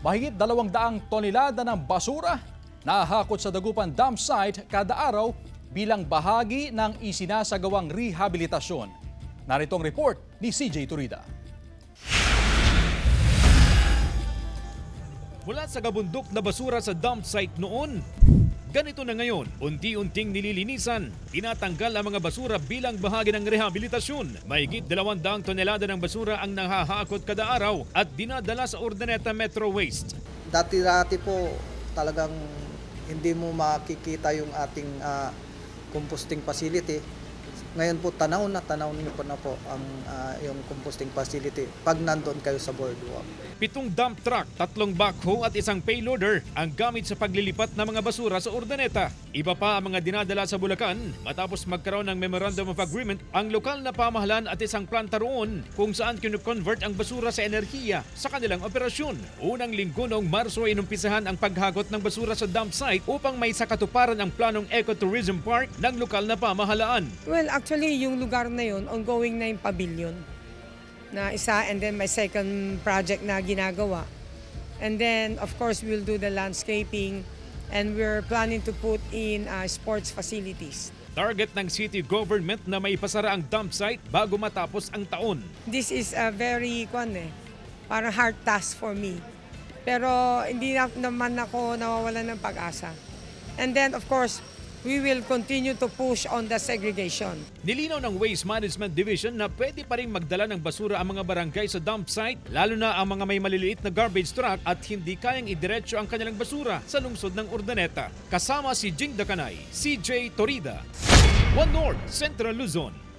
Mahigit 200 tonelada ng basura nahahakot sa Dagupan Dam Site kada araw bilang bahagi ng isinasagawang rehabilitasyon. Narito ang report ni CJ Turida. Mula sa gabundok na basura sa dump site noon, ganito na ngayon, unti-unting nililinisan, tinatanggal ang mga basura bilang bahagi ng rehabilitasyon. Mahigit 200 tonelada ng basura ang nahahakot kada araw at dinadala sa Urdaneta Metro Waste. Dati-dati po talagang hindi mo makikita yung ating composting facility. Ngayon po tanaw niyo po na po ang yung composting facility pag nandun kayo sa boardwalk. 7 dump truck, 3 backhoe at 1 payloader ang gamit sa paglilipat ng mga basura sa Urdaneta. Iba pa ang mga dinadala sa Bulacan matapos magkaroon ng Memorandum of Agreement ang lokal na pamahalaan at isang planta roon kung saan kinu-convert ang basura sa enerhiya sa kanilang operasyon. Unang linggo noong Marso ay inumpisahan ang paghagot ng basura sa dump site upang may sakatuparan ang planong Ecotourism Park ng lokal na pamahalaan. Well, actually, yung lugar na yun, ongoing na yung pavilion na isa, and then may second project na ginagawa. And then, of course, we'll do the landscaping and we're planning to put in sports facilities. Target ng city government na may pasara ang dump site bago matapos ang taon. This is a very, parang hard task for me. Pero hindi naman ako nawawalan ng pag-asa. And then, of course, we will continue to push on the segregation. Nilinaw ng Waste Management Division na pwede pa rin magdala ng basura ang mga barangay sa dump site, lalo na ang mga may maliliit na garbage truck at hindi kayang idiretso ang kanilang basura sa lungsod ng Urdaneta. Kasama si Jing Dakanay, CJ Torida, One North, Central Luzon.